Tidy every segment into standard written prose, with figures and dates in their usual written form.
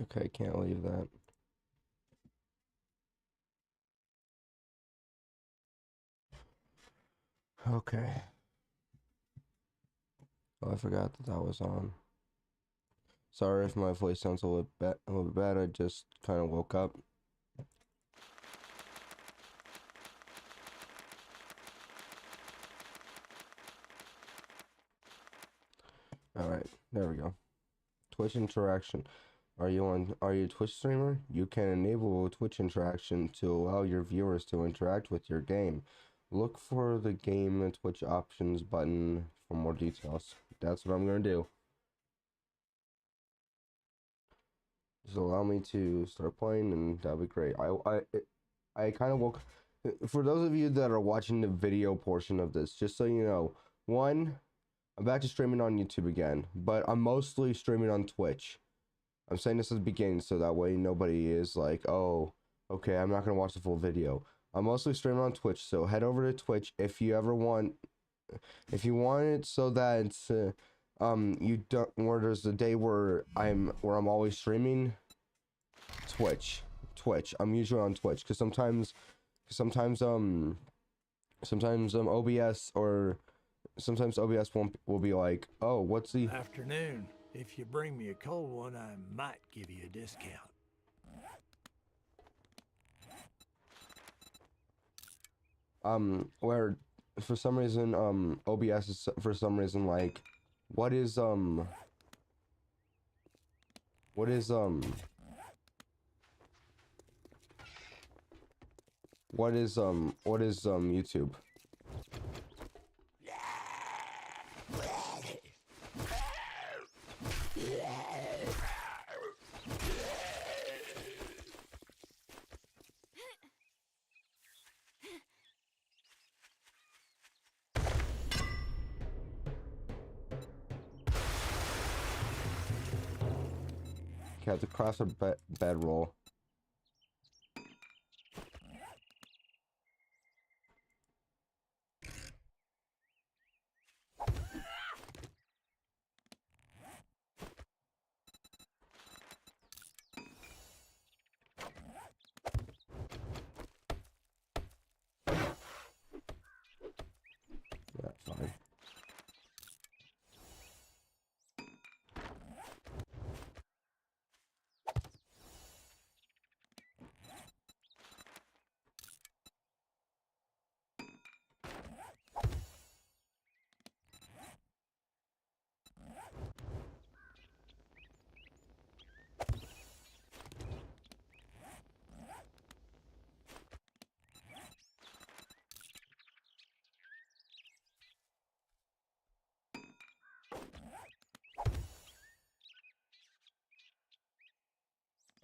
Okay, can't leave that. Okay. Oh, I forgot that that was on. Sorry if my voice sounds a little bit bad. I just kind of woke up. All right, there we go. Twitch interaction. Are you a Twitch streamer? You can enable Twitch interaction to allow your viewers to interact with your game. Look for the game and Twitch options button for more details. That's what I'm gonna do. Just allow me to start playing, and that'll be great. I kind of woke. For those of you that are watching the video portion of this, just so you know, one, I'm back to streaming on YouTube again, but I'm mostly streaming on Twitch. I'm saying this at the beginning so that way nobody is like, oh, okay, I'm not gonna watch the full video. I'm mostly streaming on Twitch, so head over to Twitch if you ever want, if you want it so that it's, you don't, where there's a day where I'm always streaming. Twitch. I'm usually on Twitch because sometimes OBS or sometimes OBS will be like, oh, what's the Afternoon. If you bring me a cold one, I might give you a discount. where for some reason OBS is for some reason like what is what is what is YouTube? Okay, I have to cross a bedroll. That's fine.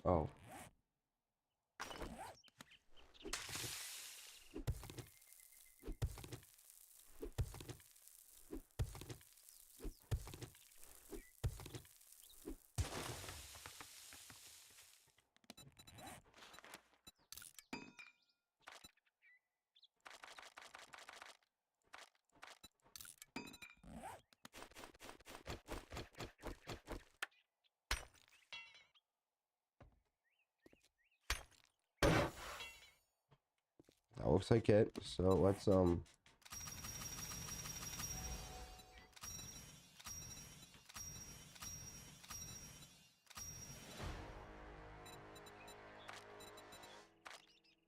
Oh. That looks like it. So let's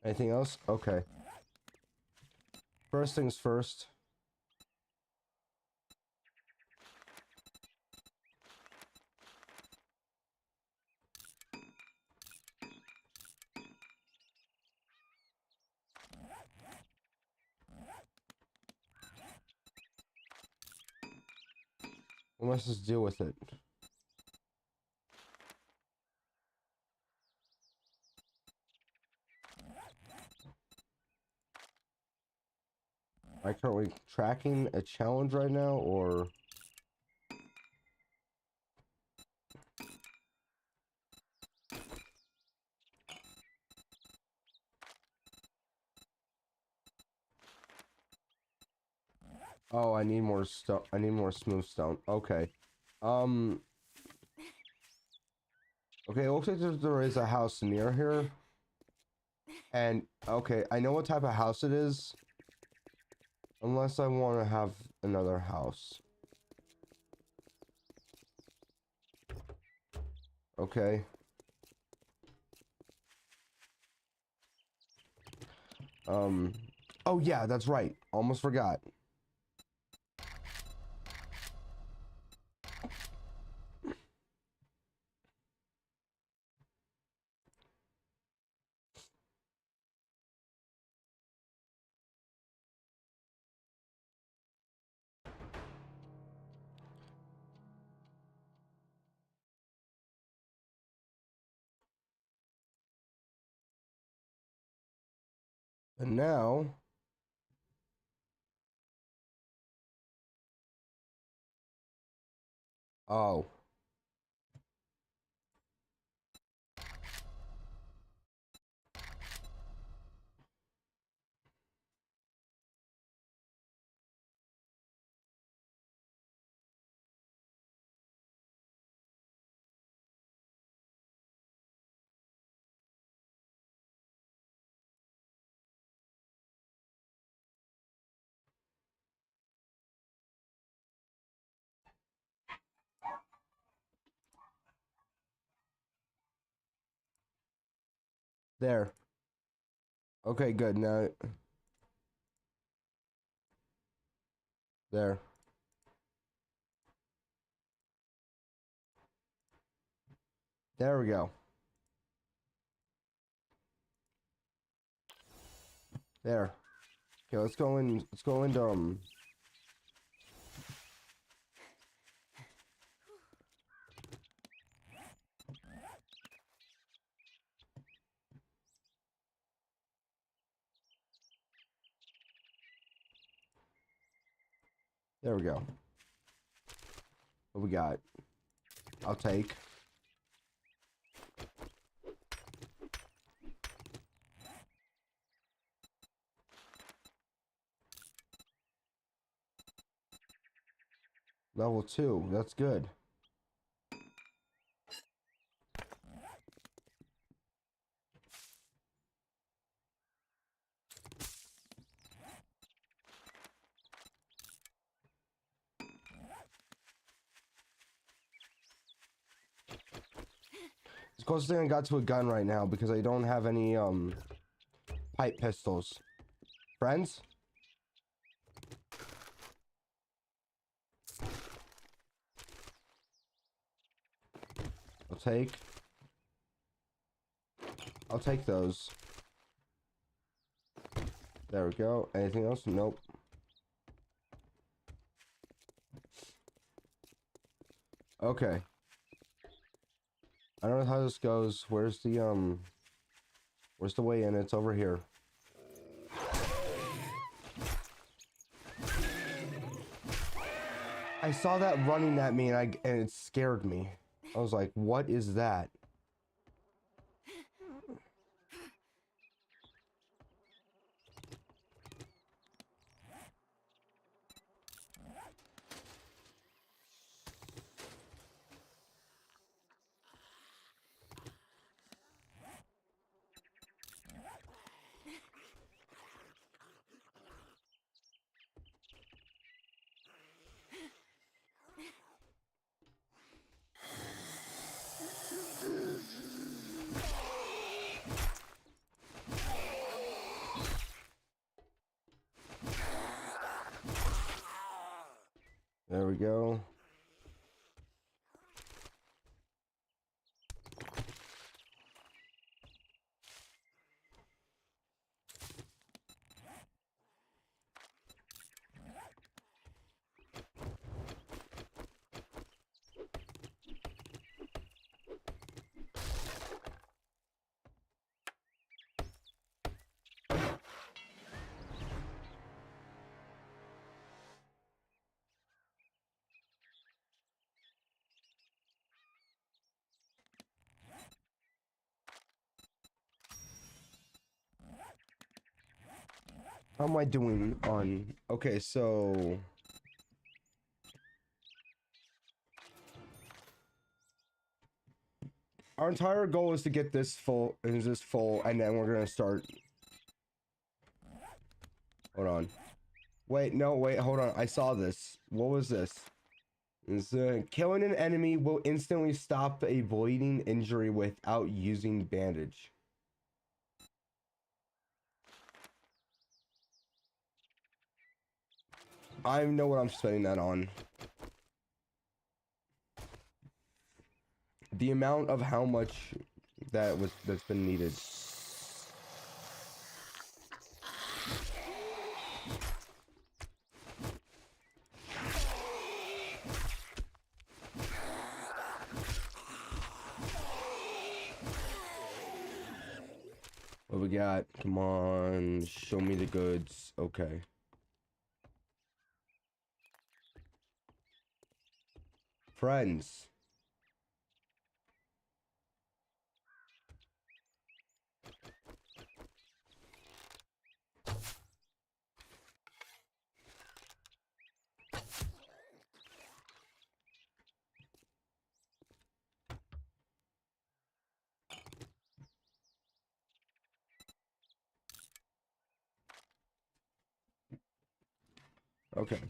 anything else? Okay. First things first. Let's just deal with it. Am I currently tracking a challenge right now, or oh, I need more stone. I need more smooth stone. Okay. Um, Okay, it looks like there is a house near here. And, okay, I know what type of house it is. Unless I want to have another house. Okay. Oh yeah, that's right. Almost forgot. And now... Oh. There. Okay, good. Now... There. There we go. There. Okay, let's go in. Let's go into There we go. What we got? I'll take. Level 2. That's good. It's the closest thing I got to a gun right now because I don't have any pipe pistols. Friends? I'll take those. There we go. Anything else? Nope. Okay. I don't know how this goes. Where's the way in? It's over here. I saw that running at me and it scared me. I was like, what is that? There we go. How am I doing on... Okay, so... our entire goal is to get this full, and then we're gonna start. Hold on. Wait, no, wait, hold on. I saw this. What was this? It's, killing an enemy will instantly stop a bleeding injury without using bandage. I know what I'm spending that on. The amount of how much that's been needed. What we got? Come on, show me the goods. Okay. Friends. Okay.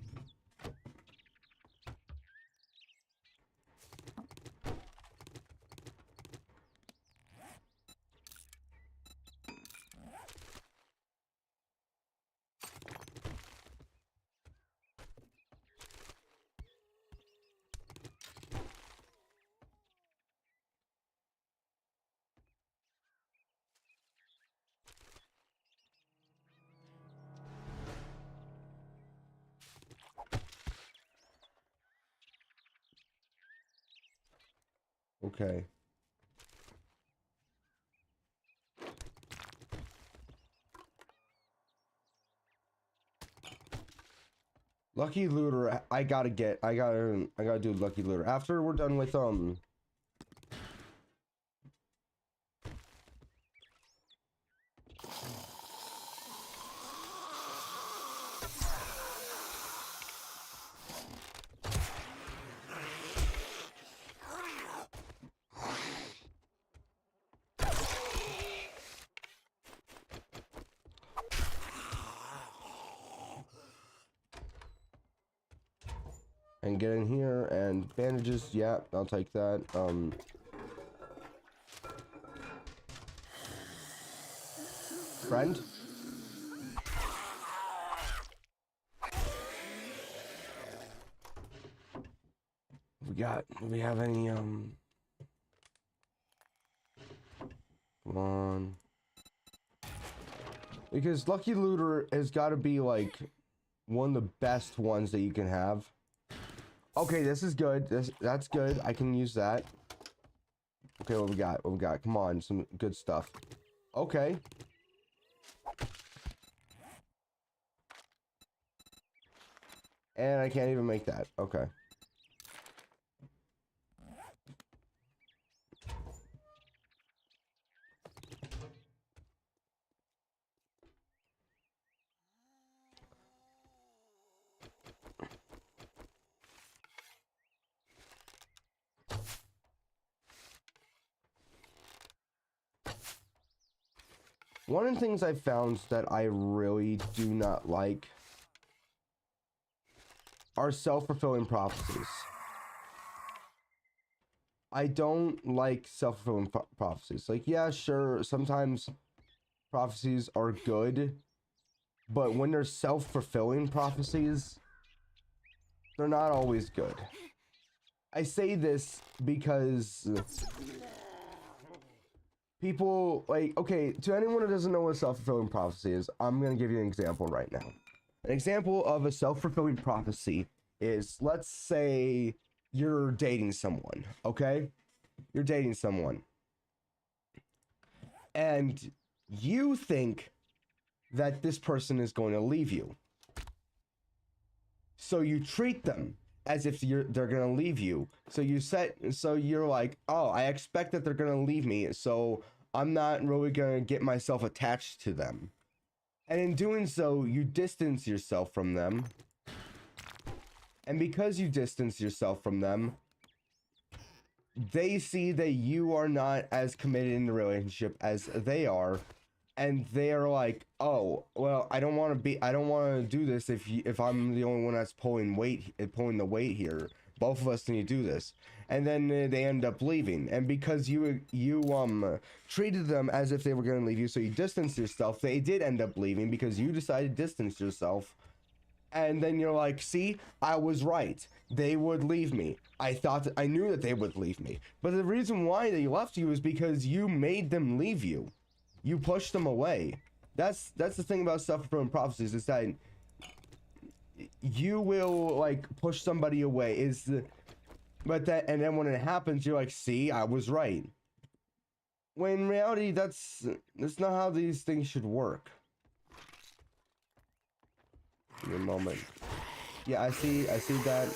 Okay. Lucky Looter, I gotta do Lucky Looter. After we're done with, and get in here, and bandages, yeah, I'll take that, friend? Do we have any, come on. Because Lucky Looter has got to be, like, one of the best ones that you can have. Okay, this is good. That's good. I can use that. Okay, what we got? What we got? Come on, some good stuff. Okay. And I can't even make that. Okay. One of the things I found that I really do not like are self-fulfilling prophecies. I don't like self-fulfilling prophecies. Like, yeah, sure, sometimes prophecies are good, but when they're self-fulfilling prophecies, they're not always good. I say this because people, like, okay, to anyone who doesn't know what a self-fulfilling prophecy is, I'm gonna give you an example right now. An example of a self-fulfilling prophecy is, let's say you're dating someone, okay? You're dating someone. And you think that this person is going to leave you. So you treat them as if they're going to leave you. So you're like, "Oh, I expect that they're going to leave me, so I'm not really going to get myself attached to them." And in doing so, you distance yourself from them. And because you distance yourself from them, they see that you are not as committed in the relationship as they are, and they're like, oh, well, I don't want to do this if I'm the only one that's pulling the weight here. Both of us need to do this. And then they end up leaving. And because you treated them as if they were going to leave you, so you distanced yourself, they did end up leaving because you decided to distance yourself. And then you're like, see, I was right. They would leave me. I knew that they would leave me. But the reason why they left you is because you made them leave you. You pushed them away. That's the thing about self-fulfilling prophecies, is that you will like push somebody away. And then when it happens, you're like, see, I was right. When in reality, that's not how these things should work. Give me a moment. Yeah, I see that.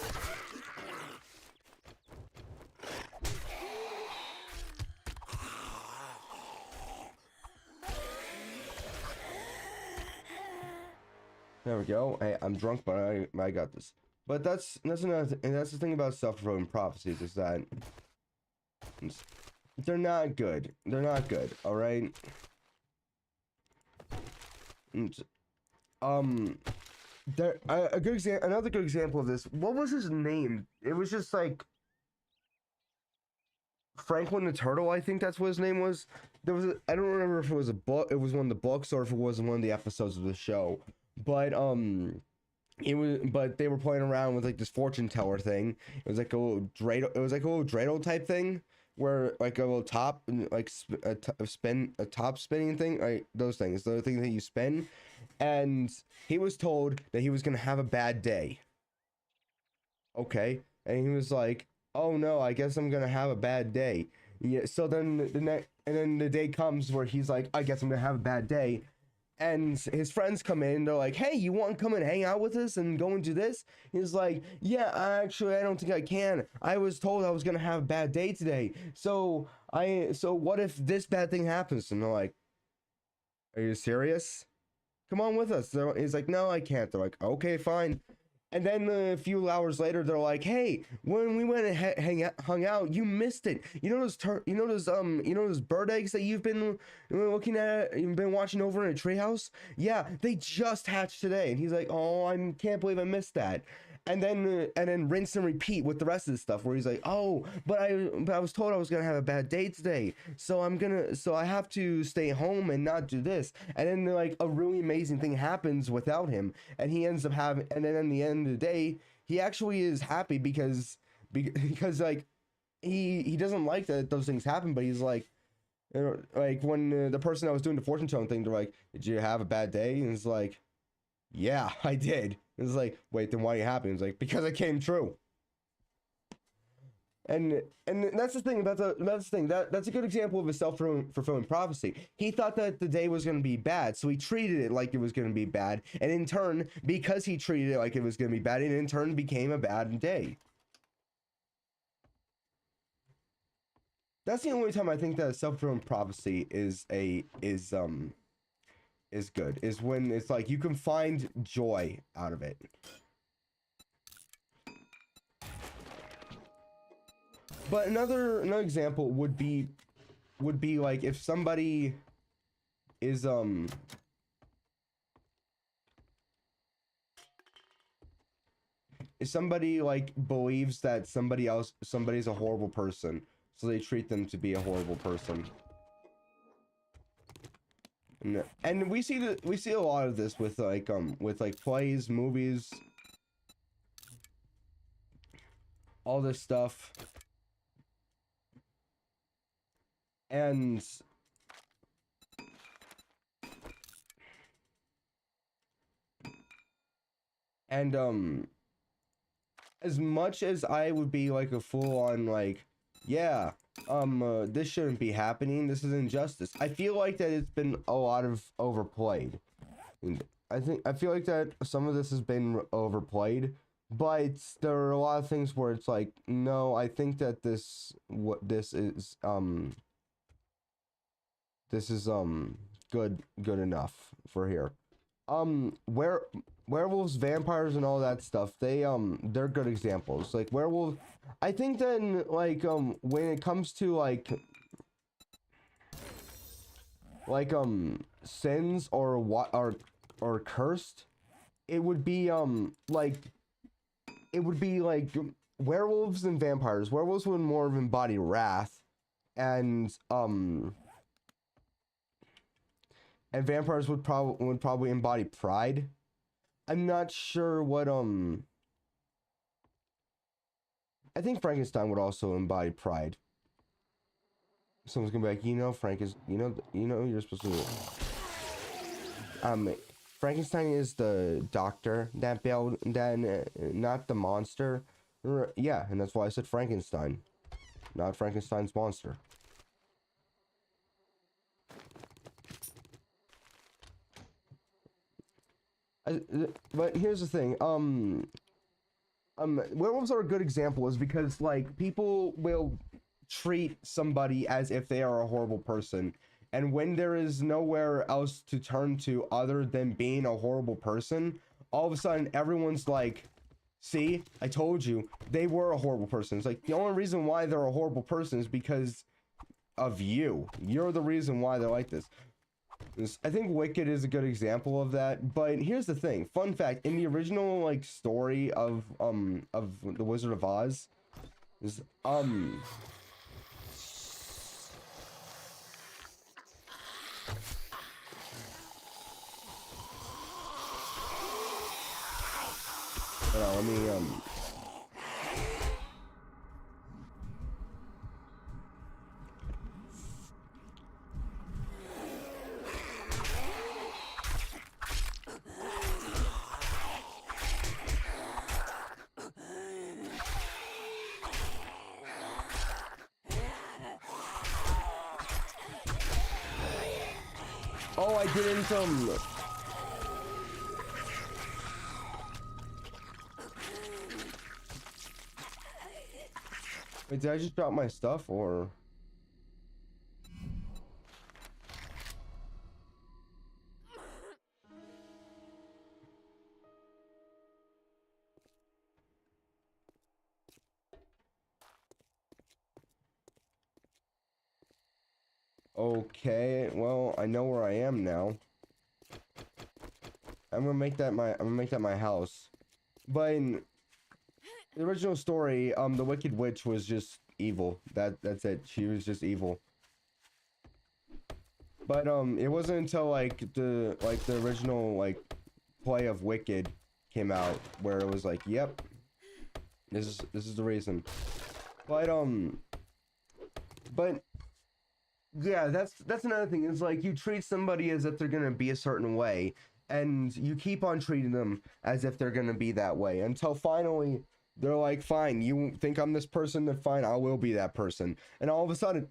There we go. Hey, I'm drunk, but I got this. But that's another and that's the thing about self-fulfilling prophecies, is that they're not good. They're not good. All right. Another good example of this. What was his name? It was just like Franklin the Turtle. I think that's what his name was. I don't remember if it was a book. It was one of the books, or if it was one of the episodes of the show. But but they were playing around with like this fortune teller thing. It was like a little dreidel. It was like a little dreidel type thing, where like a little top, like a top spinning thing, like those things, the thing that you spin. And he was told that he was gonna have a bad day. Okay, and he was like, "Oh no, I guess I'm gonna have a bad day." Yeah. So then the day comes where he's like, "I guess I'm gonna have a bad day." And his friends come in, they're like, "Hey, you want to come and hang out with us and go and do this?" He's like, "Yeah, actually, I don't think I can. I was told I was gonna have a bad day today. So what if this bad thing happens?" And they're like, "Are you serious? Come on with us." He's like, "No, I can't." They're like, "Okay, fine." And then a few hours later, they're like, "Hey, when we went and hung out, you missed it. You know those bird eggs that you've been looking at, you've been watching over in a treehouse? Yeah, they just hatched today." And he's like, "Oh, I can't believe I missed that." And then rinse and repeat with the rest of the stuff, where he's like, "Oh, but I was told I was gonna have a bad day today, so I have to stay home and not do this." And then like a really amazing thing happens without him, and he ends up having, and then in the end of the day, he actually is happy because like he doesn't like that those things happen, but he's like, like when the person that was doing the fortune telling thing, they're like, "Did you have a bad day?" And it's like, "Yeah, I did." It's like, "Wait, then why are you happy?" It's like, "Because it came true." And that's the thing that's a good example of a self-fulfilling prophecy. He thought that the day was going to be bad, so he treated it like it was going to be bad, and in turn, because he treated it like it was going to be bad, it in turn became a bad day. That's the only time I think that a self-fulfilling prophecy is good, is when it's like you can find joy out of it. But another example would be like if somebody is if somebody like believes that somebody's a horrible person, so they treat them to be a horrible person. And we see a lot of this with like plays, movies, all this stuff. And as much as I would be like a fool on like, yeah, this shouldn't be happening, this is injustice, I feel like that it's been a lot of overplayed. And I feel like that some of this has been overplayed, but there are a lot of things where it's like, no, I think that this is good enough for here. Werewolves, vampires, and all that stuff, they're good examples. Like werewolves, I think then, like, when it comes to like sins or what or cursed, it would be like werewolves and vampires. Werewolves would more of embody wrath, and vampires would probably embody pride. I'm not sure what I think Frankenstein would also embody pride. Someone's gonna be like, you know, you're supposed to. Frankenstein is the doctor that built, then not the monster. Yeah, and that's why I said Frankenstein, not Frankenstein's monster. But here's the thing. Werewolves are a good example, is because like people will treat somebody as if they are a horrible person, and when there is nowhere else to turn to other than being a horrible person, all of a sudden everyone's like, see, I told you they were a horrible person. It's like the only reason why they're a horrible person is because of you. You're the reason why they're like this. I think Wicked is a good example of that. But here's the thing, fun fact, in the original like story of the Wizard of Oz, is let me oh, I didn't wait, did I just drop my stuff or? Okay, well, I know where I am now. I'm gonna make that my house. But in the original story, the Wicked Witch was just evil. That's it. She was just evil. But it wasn't until like the original like play of Wicked came out where it was like, yep, this is the reason. But yeah, that's another thing. It's like you treat somebody as if they're gonna be a certain way, and you keep on treating them as if they're gonna be that way until finally they're like, fine, you think I'm this person, then fine, I will be that person. And all of a sudden,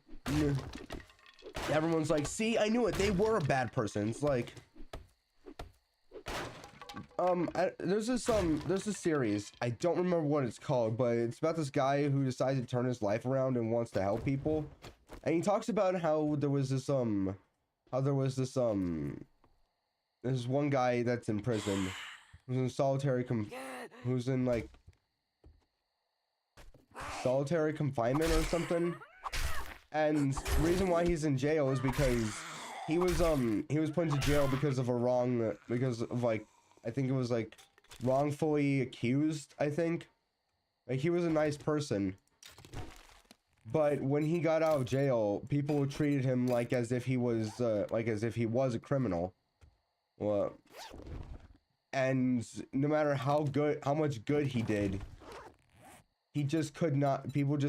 everyone's like, see, I knew it, they were a bad person. It's like, there's this series, I don't remember what it's called, but it's about this guy who decides to turn his life around and wants to help people. And he talks about how there was this there's one guy that's in prison, who's in solitary solitary confinement or something. And the reason why he's in jail is because he was put into jail because of I think it was like wrongfully accused, I think. Like, he was a nice person. But when he got out of jail, people treated him like as if he was a criminal. Well, and no matter how much good he did, people just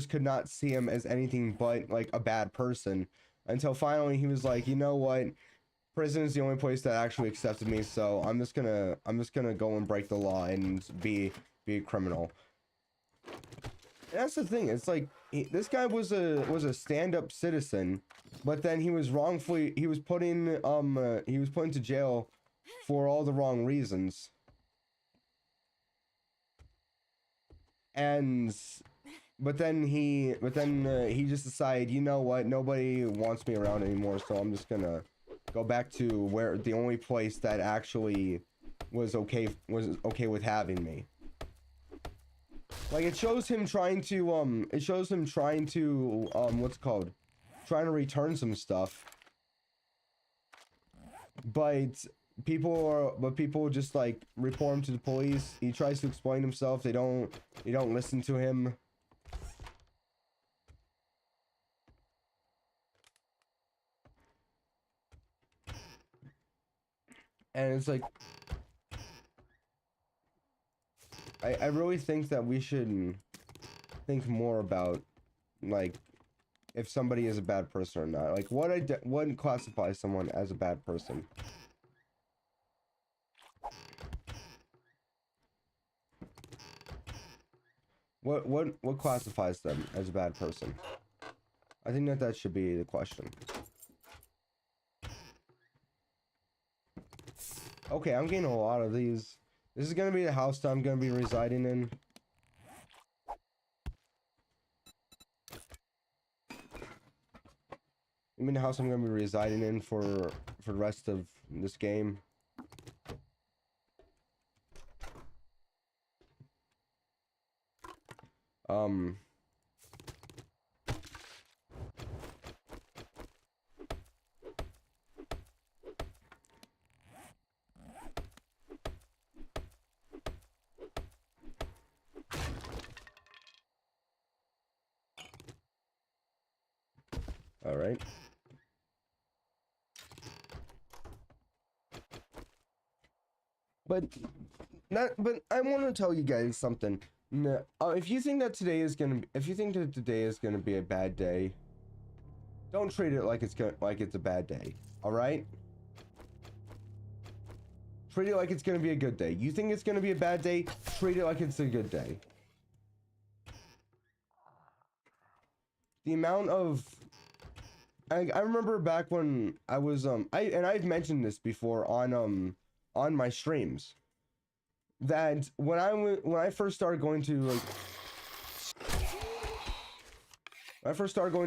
could not see him as anything but like a bad person, until finally he was like, you know what? Prison is the only place that actually accepted me, so I'm just gonna go and break the law and be a criminal. And that's the thing. It's like this guy was a stand-up citizen, but then he was put into jail for all the wrong reasons. But then he just decided, you know what? Nobody wants me around anymore, so I'm just gonna go back to where the only place that actually was okay with having me. Like it shows him trying to what's it called? Trying to return some stuff. But people just like report him to the police. He tries to explain himself. They don't listen to him. And it's like I really think that we should think more about like if somebody is a bad person or not. Like what classifies someone as a bad person? What classifies them as a bad person? I think that should be the question. Okay, I'm getting a lot of these. This is gonna be the house that I'm gonna be residing in. I mean the house I'm gonna be residing in for the rest of this game. All right. But I want to tell you guys something. If you think that today is gonna be a bad day, don't treat it like it's a bad day. All right. Treat it like it's gonna be a good day. You think it's gonna be a bad day? Treat it like it's a good day. The amount of I remember back when I was I've mentioned this before on my streams that when I first started going to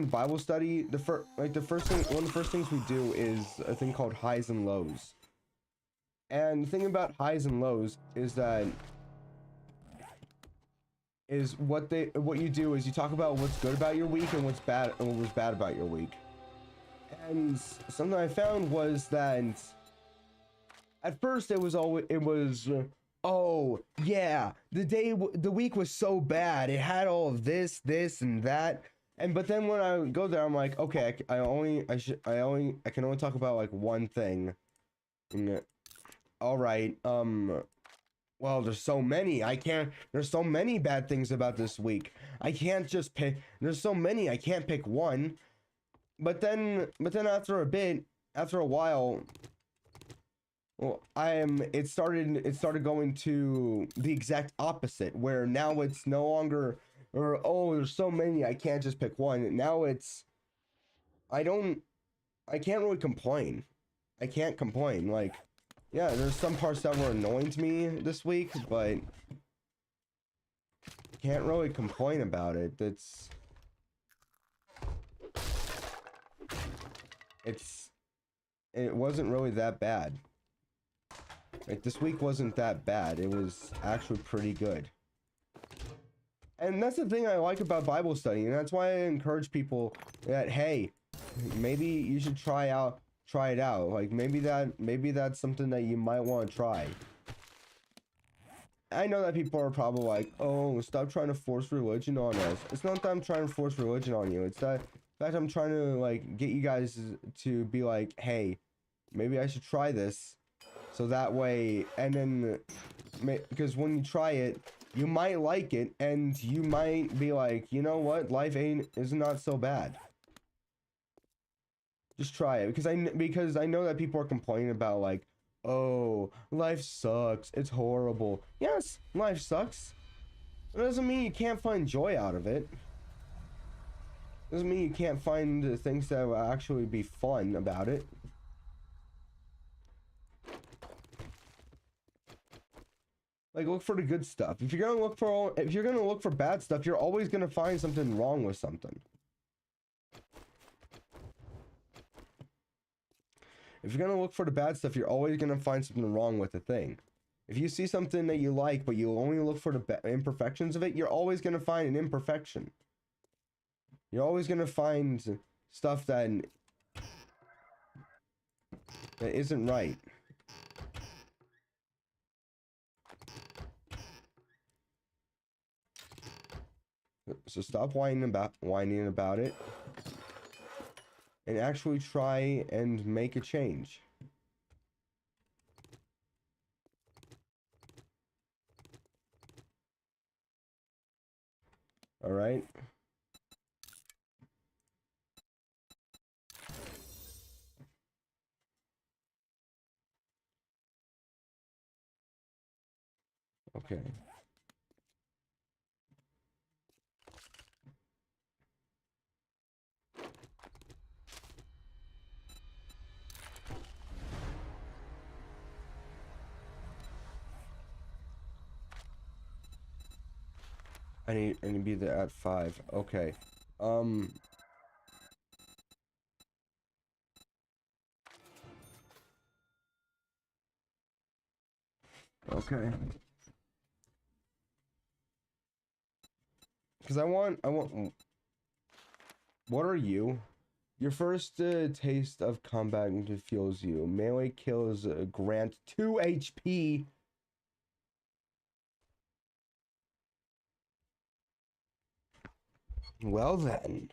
Bible study, one of the first things we do is a thing called highs and lows. And the thing about highs and lows is that what you do is you talk about what's good about your week and what was bad about your week. And something I found was that at first it was oh yeah, the week was so bad, it had all of this and that, but then when I go there I'm like, okay, I can only talk about like one thing. All right, well, there's so many bad things about this week. I can't just pick. There's so many, I can't pick one. But then after a while, well, it started going to the exact opposite, where now it's no longer, or oh, there's so many, I can't just pick one. Now it's, I can't really complain. I can't complain. Like, yeah, there's some parts that were annoying to me this week, but can't really complain about it. It wasn't really that bad. Like, this week wasn't that bad. It was actually pretty good. And that's the thing I like about Bible study, and that's why I encourage people that, hey, maybe you should try it out. Like, maybe that's something that you might want to try. I know that people are probably like, oh, stop trying to force religion on us. It's not that I'm trying to force religion on you. It's that, in fact, I'm trying to, like, get you guys to be like, hey, maybe I should try this. So that way, and then, because when you try it, you might like it, and you might be like, you know what, life is not so bad. Just try it, because I know that people are complaining about, like, oh, life sucks, it's horrible. Yes, life sucks. It doesn't mean you can't find joy out of it. Doesn't mean you can't find things that will actually be fun about it. Like, look for the good stuff. If you're gonna look for bad stuff, you're always gonna find something wrong with something. If you're gonna look for the bad stuff, you're always gonna find something wrong with the thing. If you see something that you like, but you only look for the imperfections of it, you're always going to find an imperfection. You're always going to find stuff that isn't right. So stop whining about it and actually try and make a change. All right? Okay. I need to be there at 5. Okay. Okay. Because I want. What are you? Your first taste of combat fuels you. Melee kills grant 2 HP. Well then.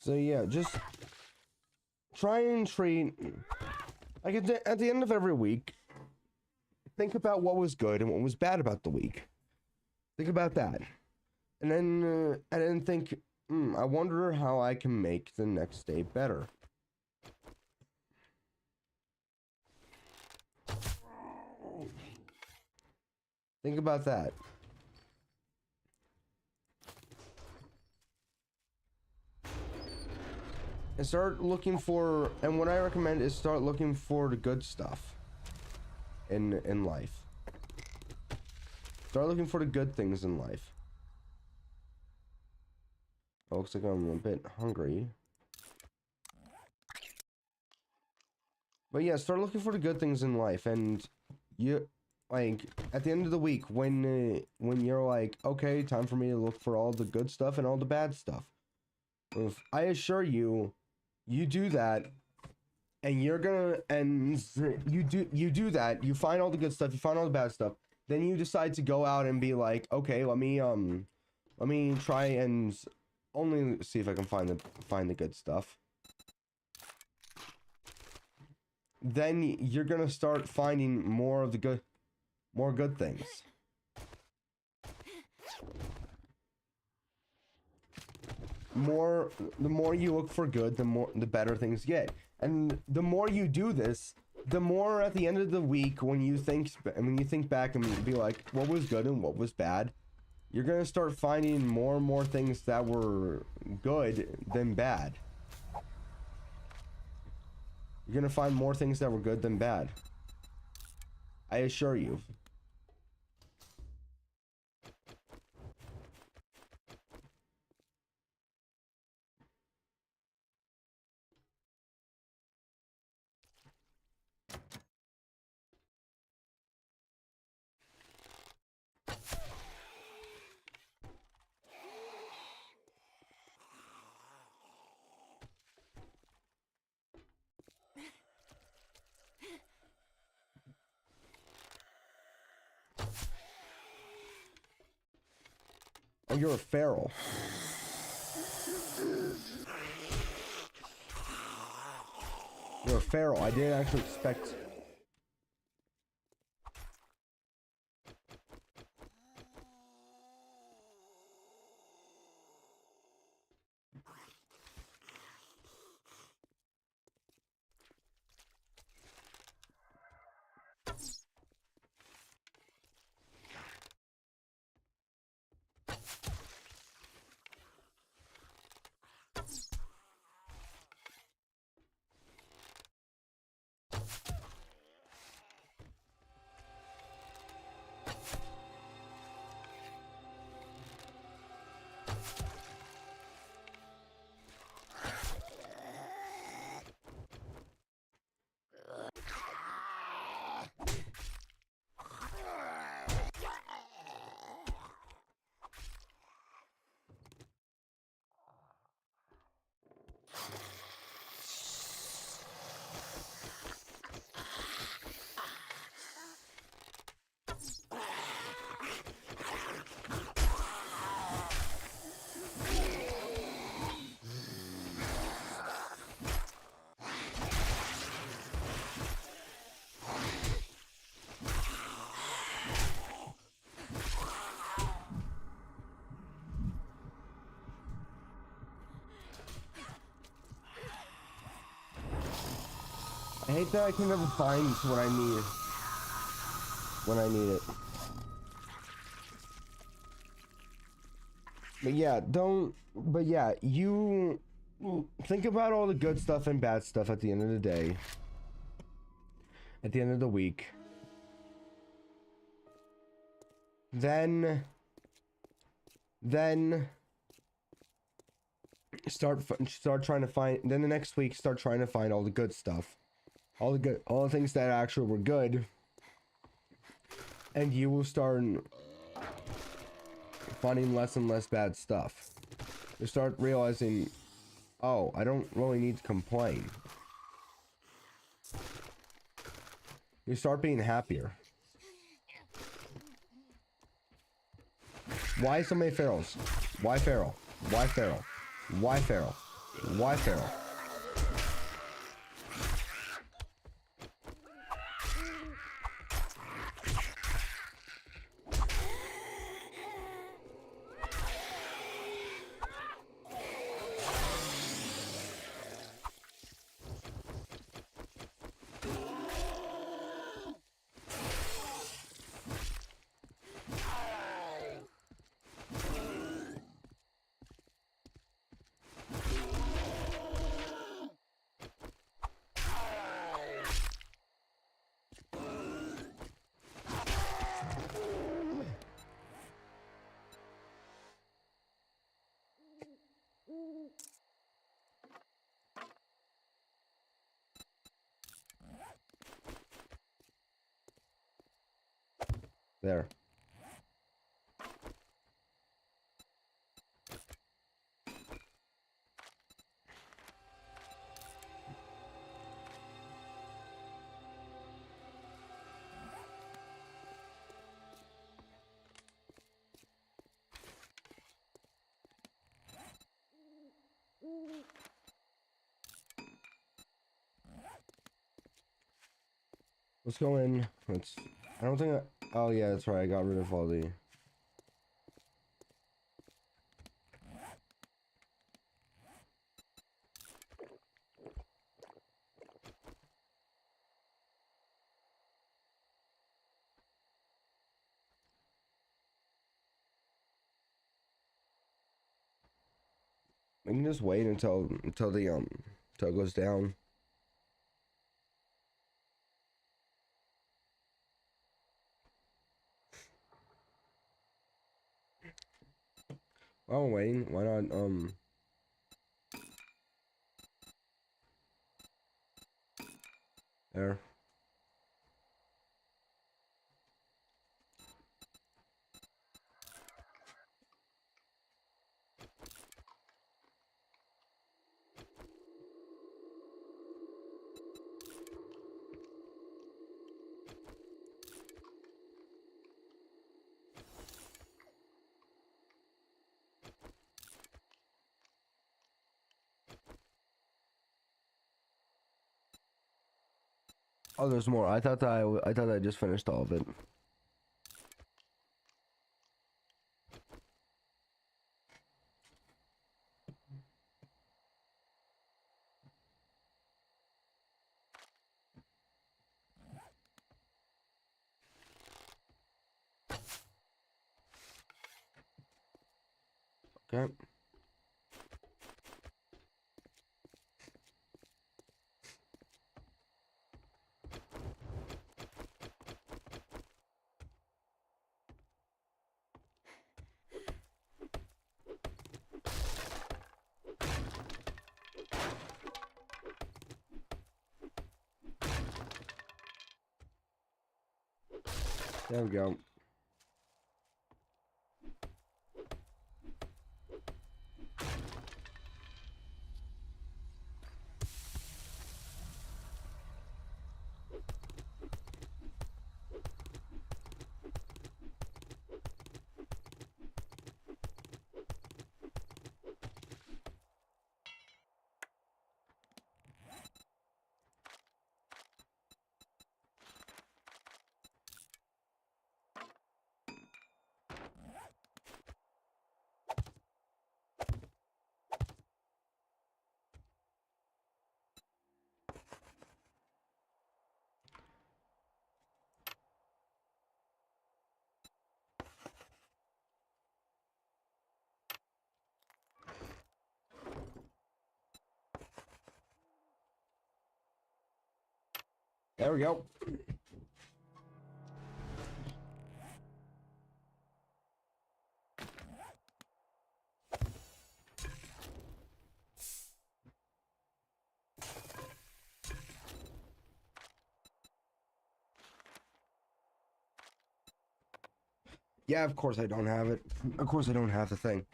So yeah, just try and treat, like at the end of every week, think about what was good and what was bad about the week. Think about that, and then think, I wonder how I can make the next day better. Think about that. And start looking for, and what I recommend is start looking for the good stuff in life. Start looking for the good things in life. Oh, looks like I'm a bit hungry. But yeah, start looking for the good things in life, and you, like, at the end of the week, when you're like, okay, time for me to look for all the good stuff and all the bad stuff. If I assure you, you do that, and you're gonna, and you do that, you find all the good stuff, you find all the bad stuff, then you decide to go out and be like, okay, let me try and only see if I can find the good stuff. Then you're gonna start finding more good things. The more you look for good, the better things get. And the more you do this, the more at the end of the week, when you think back and be like, what was good and what was bad, you're gonna start finding more and more things that were good than bad. You're gonna find more things that were good than bad. I assure you. Oh, you're a feral. You're a feral. I didn't actually expect. I hate that I can never find what I need when I need it. But yeah, you think about all the good stuff and bad stuff at the end of the day. At the end of the week. Then start trying to find, then the next week start trying to find all the good stuff. All the things that actually were good. And you will start finding less and less bad stuff. You start realizing, oh, I don't really need to complain. You start being happier. Why so many ferals? Why feral? Why feral? Why feral? Why feral? There. Let's go in. I don't think oh yeah, that's right. I got rid of all the... I can just wait until it goes down. While I'm waiting, why not there. Oh, there's more. I thought I just finished all of it. Okay. There we go. There we go. Yeah, of course I don't have it. Of course I don't have the thing.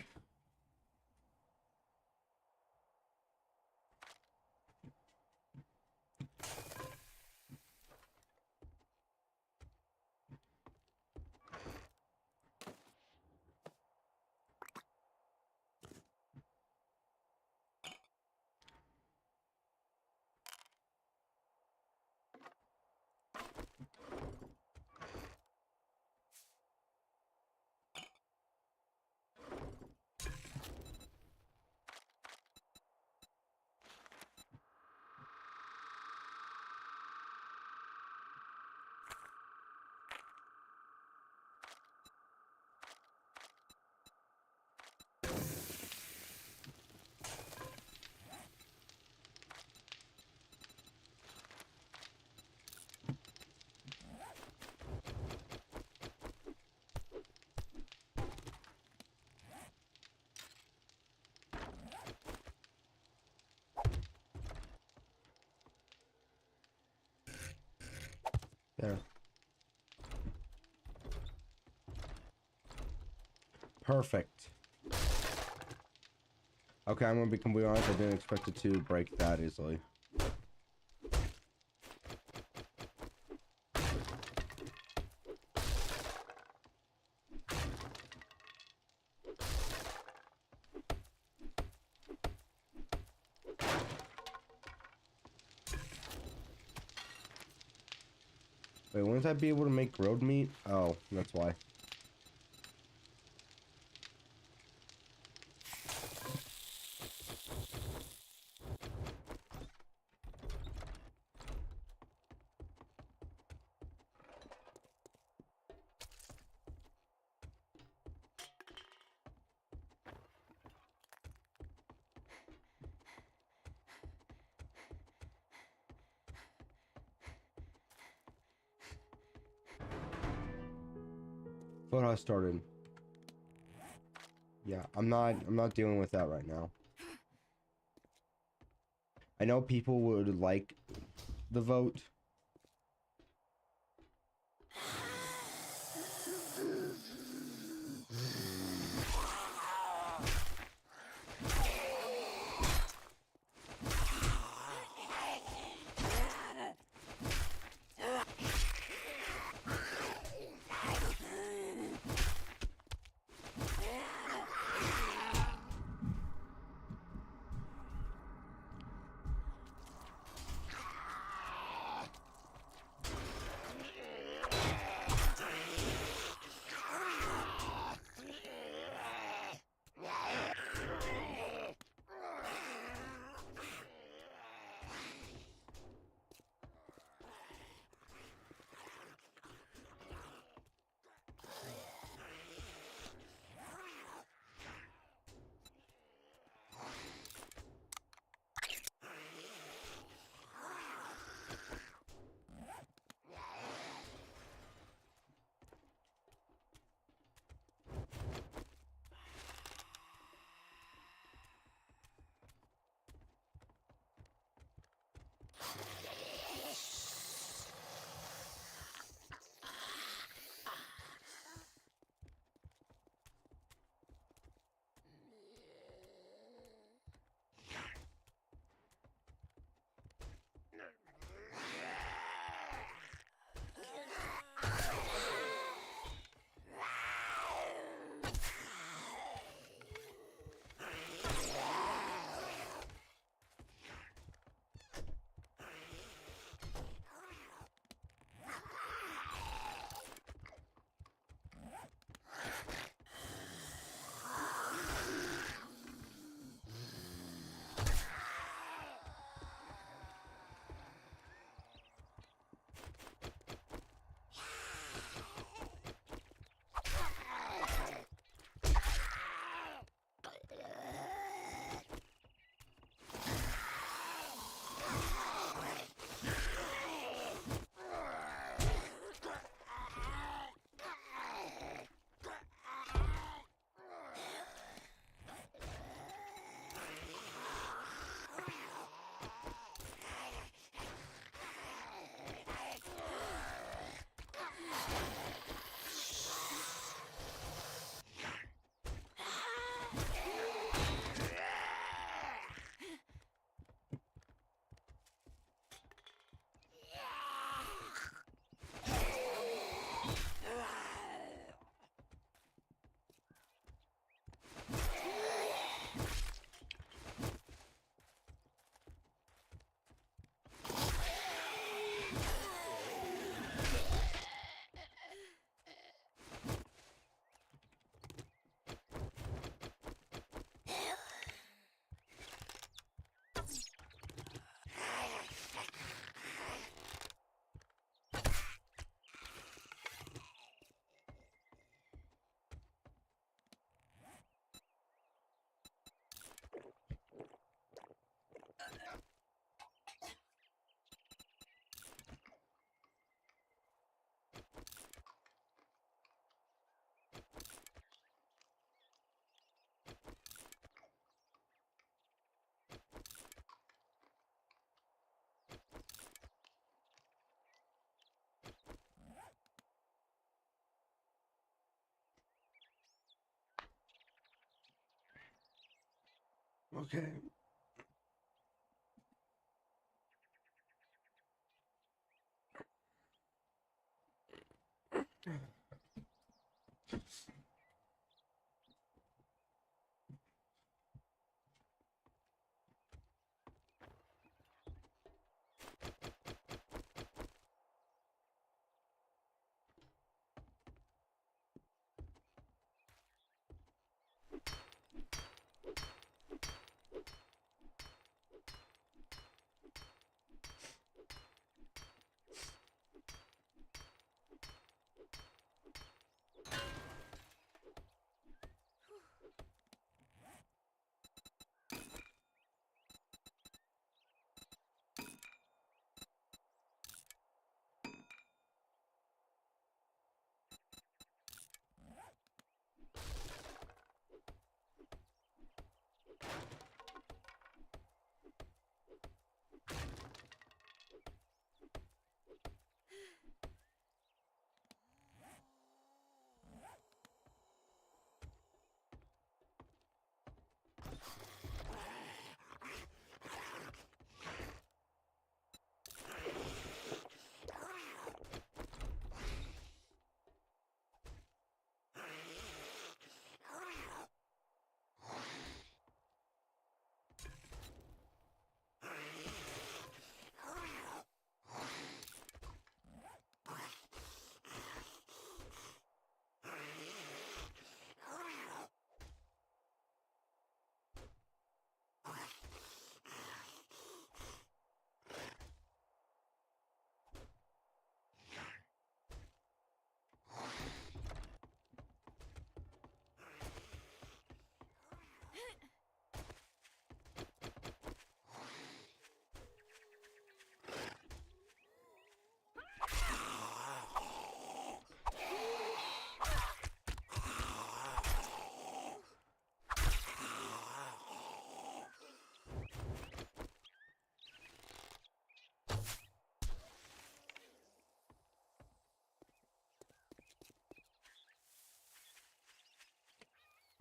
There. Perfect. Okay, I'm gonna be completely honest, I didn't expect it to break that easily. Wait, wouldn't I be able to make road meat? Oh, that's why. But I started. Yeah, I'm not dealing with that right now. I know people would like the vote. Okay.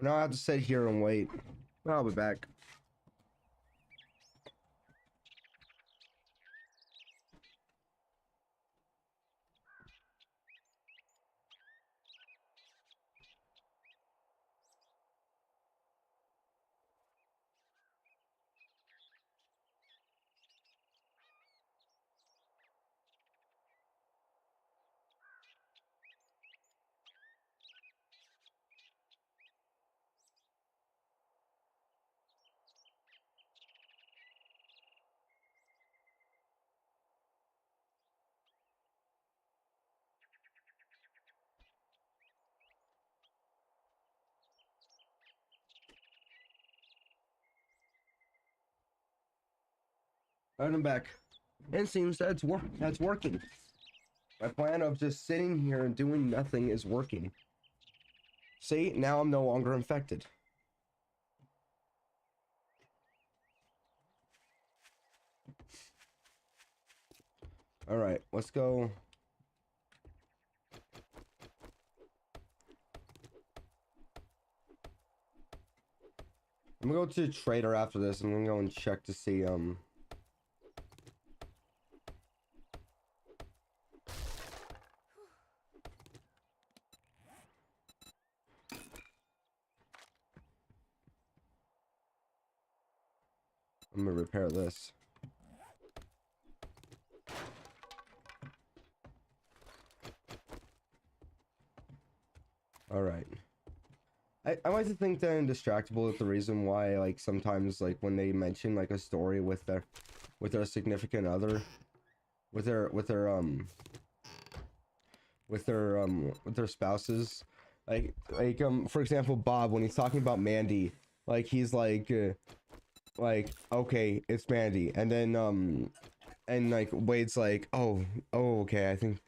Now I have to sit here and wait. I'll be back. And I'm back. And it seems that's working. My plan of just sitting here and doing nothing is working. See, now I'm no longer infected. Alright, let's go. I'm gonna go to Trader after this. I'm gonna go and check to see, I'm gonna repair this. Alright. I like to think that Indistractable is the reason why, like, sometimes, like, when they mention, like, a story with their significant other, with their spouses, for example, Bob, when he's talking about Mandy, like, he's like, okay, it's Mandy, and then, and, like, Wade's like, oh, okay, I think,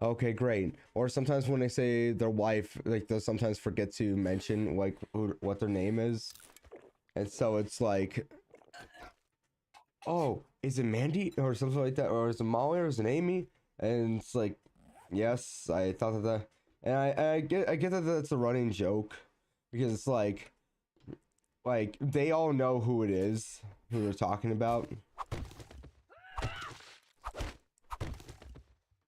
okay, great. Or sometimes when they say their wife, like, they'll sometimes forget to mention, like, what their name is. And so it's like, oh, is it Mandy? Or something like that. Or is it Molly? Or is it Amy? And it's like, yes, I thought and I get that that's a running joke. Because it's like, Like, they all know who it is, who we're talking about.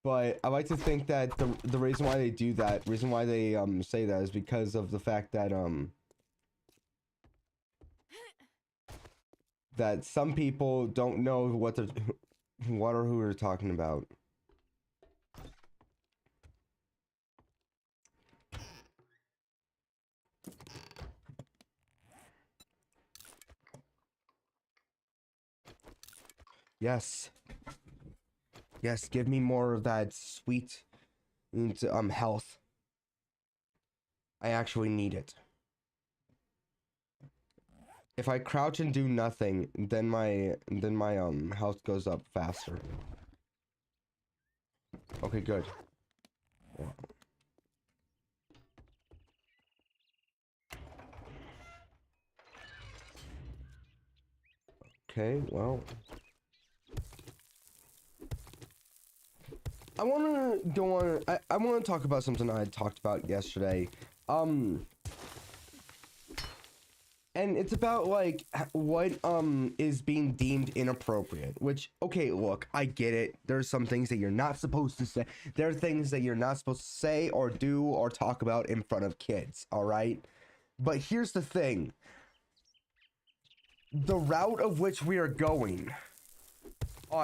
But I like to think that the reason why they do that, reason why they say that is because of the fact that that some people don't know what or who we're talking about. Yes. Yes, give me more of that sweet health. I actually need it. If I crouch and do nothing, then my health goes up faster. Okay, good. Okay, well, I want to go on. I want to talk about something I talked about yesterday. And it's about like what is being deemed inappropriate, which, okay, look, I get it. There's some things that you're not supposed to say. There are things that you're not supposed to say or do or talk about in front of kids, all right? But here's the thing. The route of which we are going,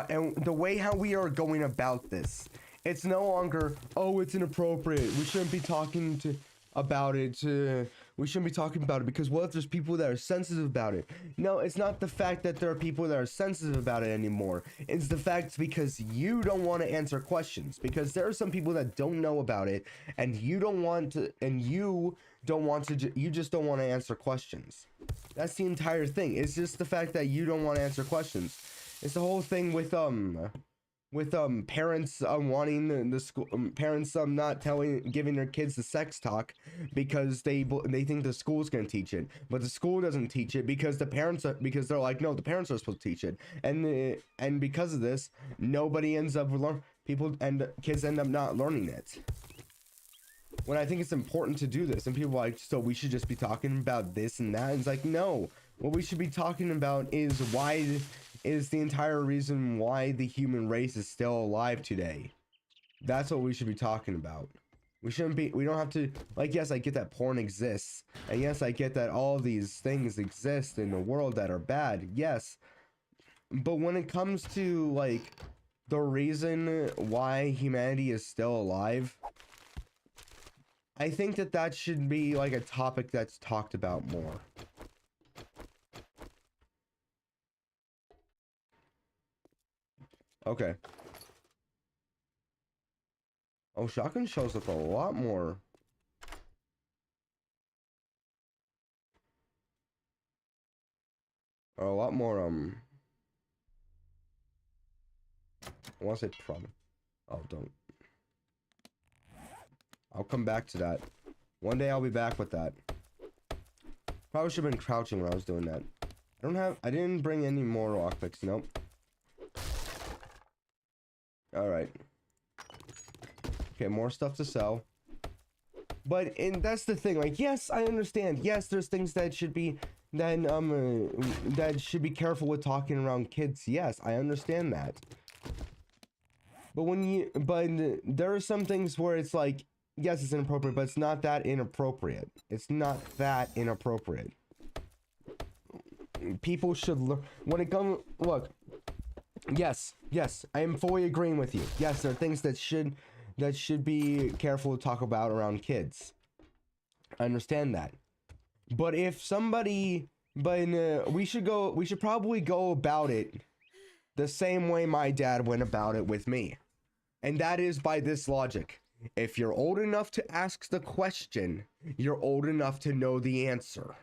and the way how we are going about this, it's no longer, oh, it's inappropriate. We shouldn't be talking about it. We shouldn't be talking about it because what if there's people that are sensitive about it? No, it's not the fact that there are people that are sensitive about it anymore. It's the fact because you don't want to answer questions, because there are some people that don't know about it and you don't want to, you just don't want to answer questions. That's the entire thing. It's just the fact that you don't want to answer questions. It's the whole thing with parents wanting the school, parents not giving their kids the sex talk because they think the school's gonna teach it, but the school doesn't teach it because because they're like, no, the parents are supposed to teach it, and because of this, nobody ends up kids end up not learning it. When I think it's important to do this, and people are like, so we should just be talking about this and that, and it's like, no, what we should be talking about is the entire reason why the human race is still alive today. That's what we should be talking about. We don't have to, like, yes, I get that porn exists, and yes, I get that all these things exist in the world that are bad, yes, but when it comes to, like, the reason why humanity is still alive, I think that should be, like, a topic that's talked about more. Okay. Oh, shotgun shows up a lot more. Or a lot more, I want to say problem. Oh, don't. I'll come back to that. One day I'll be back with that. Probably should have been crouching when I was doing that. I didn't bring any more lockpicks, nope. Alright. Okay, more stuff to sell. But, and that's the thing, like, yes, I understand. Yes, there's things that should be, that should be careful with talking around kids. Yes, I understand that. But there are some things where it's like, yes, it's inappropriate, but it's not that inappropriate. It's not that inappropriate. People should learn, when it comes, look, yes, I am fully agreeing with you. Yes, there are things that should be careful to talk about around kids. I understand that. But if somebody, we should probably go about it the same way my dad went about it with me. And that is by this logic. If you're old enough to ask the question, you're old enough to know the answer.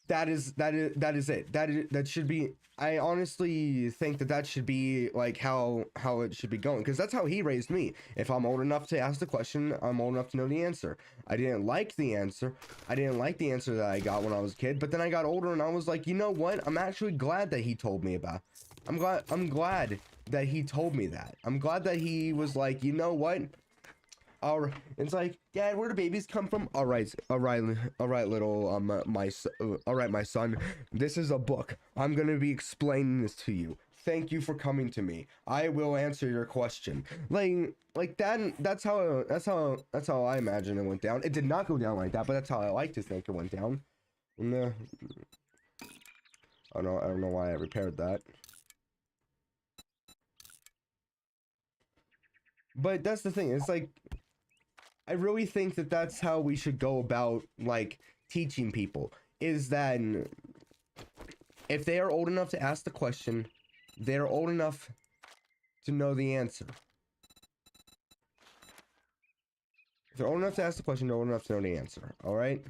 That is it. That should be, I honestly think that should be like how it should be going, because that's how he raised me. If I'm old enough to ask the question, I'm old enough to know the answer. I didn't like the answer. I didn't like the answer that I got when I was a kid, but then I got older and I was like, you know what? I'm actually glad that he told me about. I'm glad that he told me that. I'm glad that he was like, you know what? It's like, Dad, where do babies come from? All right, little all right, my son. This is a book. I'm gonna be explaining this to you. Thank you for coming to me. I will answer your question. Like that. That's how I imagine it went down. It did not go down like that, but that's how I like to think it went down. Nah. I don't know why I repaired that. But that's the thing. It's like, I really think that that's how we should go about, like, teaching people. Is that if they are old enough to ask the question, they're old enough to know the answer. If they're old enough to ask the question, they're old enough to know the answer. All right?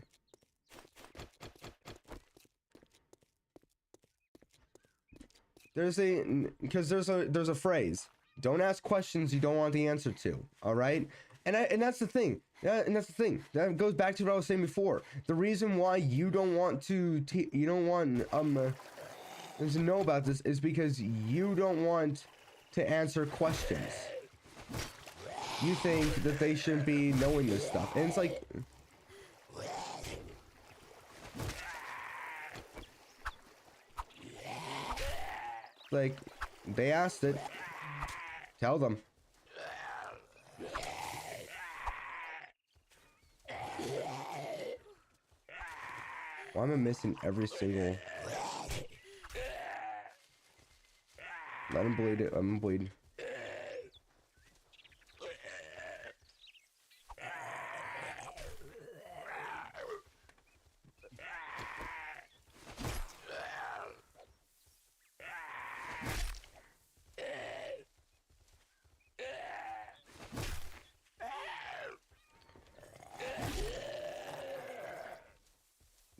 There's a phrase. Don't ask questions you don't want the answer to. All right? And that's the thing. That goes back to what I was saying before. The reason why you don't want to know about this is because you don't want to answer questions. You think that they shouldn't be knowing this stuff. And it's like they asked it. Tell them. Why am I missing every single... Let him bleed it. Let him bleed.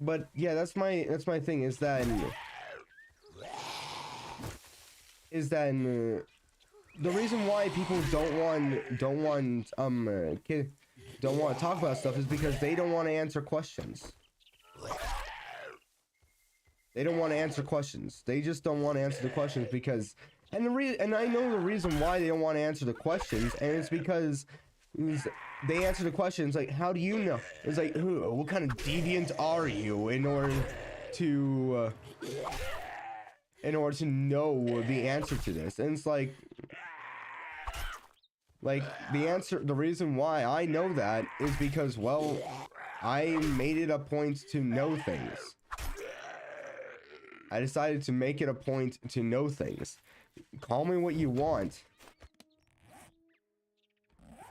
But yeah, that's my thing, is that the reason why people don't want to talk about stuff is because they don't want to answer questions. They don't want to answer questions. They just don't want to answer the questions because, and I know the reason why they don't want to answer the questions, and it's because they answer the questions like, how do you know? It's like, what kind of deviant are you in order to know the answer to this? And it's like the reason why I know that is because, well, I made it a point to know things. I decided to make it a point to know things. Call me what you want.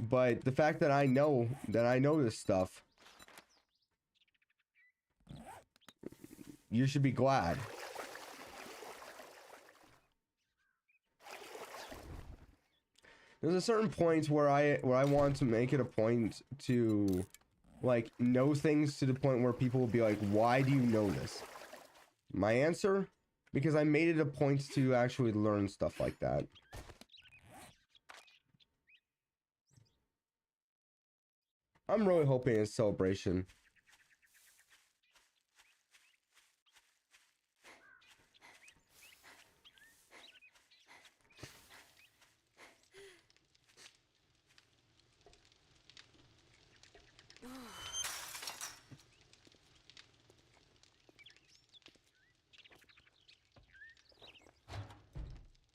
But the fact that I know this stuff, you should be glad. There's a certain point where I want to make it a point to, like, know things to the point where people will be like, why do you know this? My answer? Because I made it a point to actually learn stuff like that. I'm really hoping it's Celebration.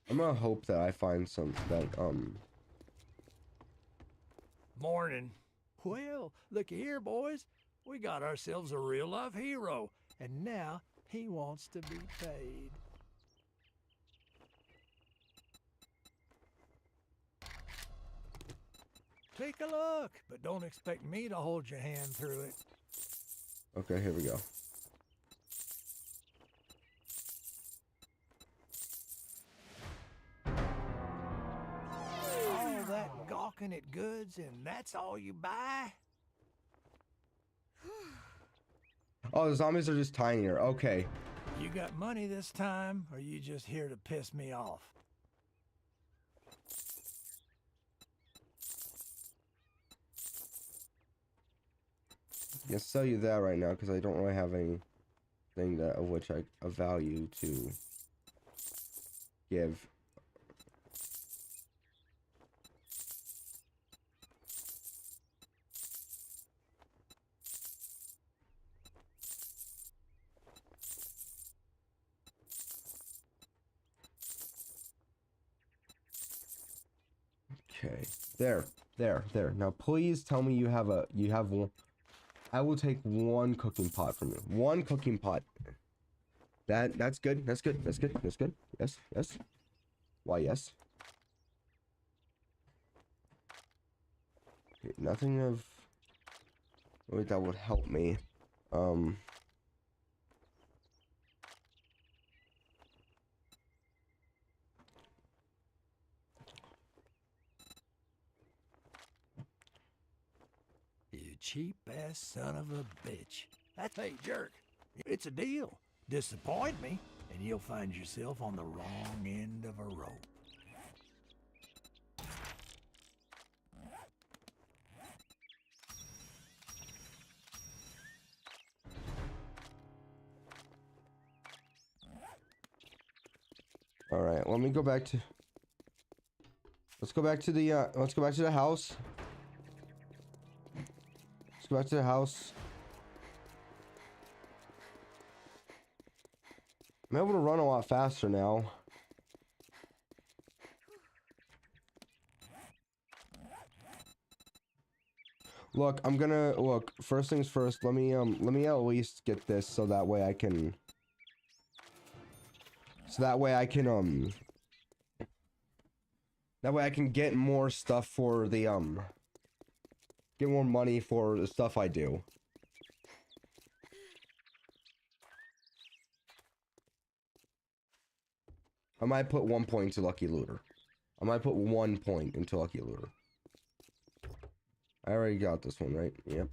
I'm gonna hope that I find some Morning. Well, looky here, boys. We got ourselves a real-life hero, and now he wants to be paid. Take a look, but don't expect me to hold your hand through it. Okay, here we go. All that gawking at goods, and that's all you buy? Oh, the zombies are just tinier. Okay. You got money this time, or you just here to piss me off? I can sell you that right now because I don't really have anything that of which a value to give. Okay. There. Now please tell me you have one. I will take one cooking pot from you. One cooking pot. That's good. That's good. Yes. Why, yes. Okay, nothing of... Wait, that would help me. You cheap-ass son of a bitch. Hey, jerk. It's a deal. Disappoint me, and you'll find yourself on the wrong end of a rope. All right, let me go back to... Let's go back to the house. Let's go back to the house. I'm able to run a lot faster now. Look, first things first, let me at least get this so that way I can get more stuff for the get more money for the stuff I do. I might put 1 point into Lucky Looter. I might put 1 point into Lucky Looter. I already got this one, right? Yep.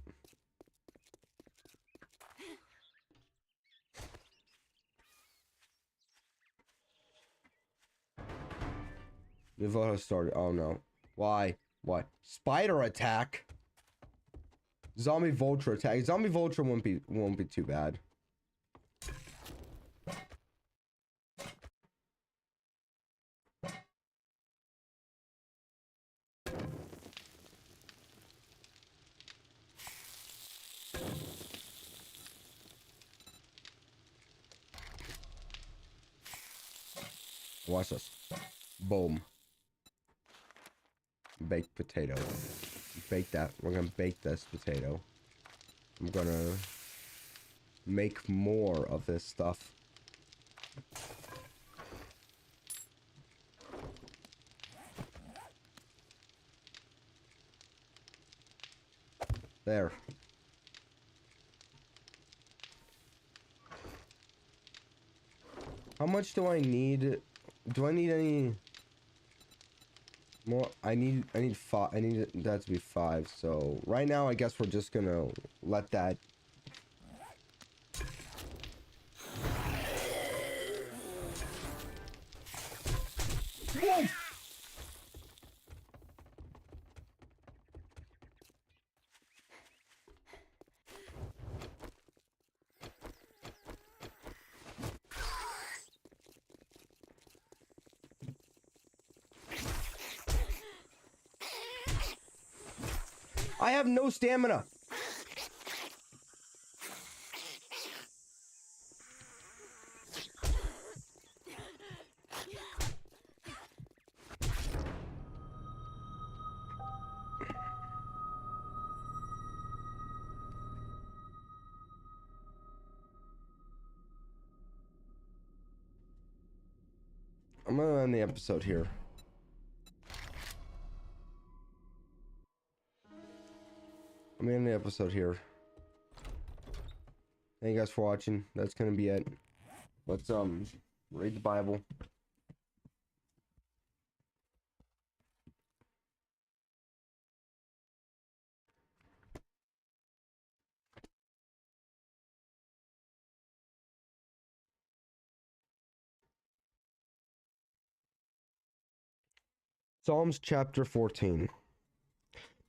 The vote has started. Oh no. Why? What? Spider attack? Zombie vulture attack. Zombie vulture won't be too bad. Watch this. Boom. Baked potato. Bake that. We're gonna bake this potato. I'm gonna make more of this stuff. There. How much do I need? Do I need any more? I need 5. I need that to be 5. So right now, I guess we're just gonna let that. Whoa! I have no stamina. I'm gonna end the episode here. I'm gonna end the episode here. Thank you guys for watching. That's gonna be it. Let's read the Bible. Psalms chapter 14.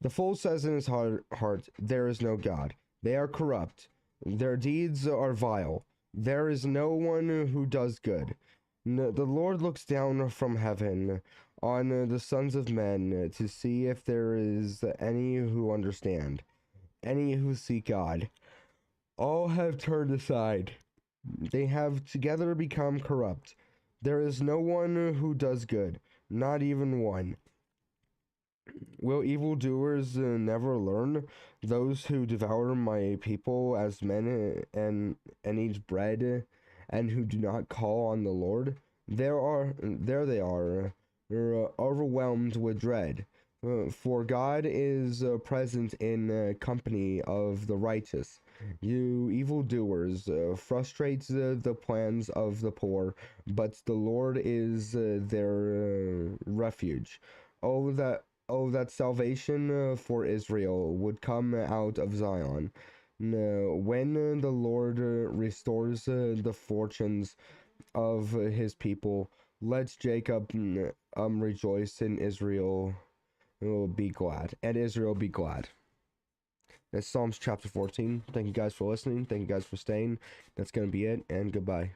The fool says in his heart, there is no God. They are corrupt. Their deeds are vile. There is no one who does good. The Lord looks down from heaven on the sons of men to see if there is any who understand, any who seek God. All have turned aside. They have together become corrupt. There is no one who does good, not even one. Will evildoers never learn? Those who devour my people as men and eat bread, and who do not call on the Lord, there they are, overwhelmed with dread. For God is present in company of the righteous. You evildoers frustrate the plans of the poor, but the Lord is their refuge. Oh, that salvation for Israel would come out of Zion. No, when the Lord restores the fortunes of his people, let Jacob rejoice, in Israel will be glad, and Israel be glad. That's Psalms chapter 14. Thank you guys for listening. Thank you guys for staying. That's going to be it, and goodbye.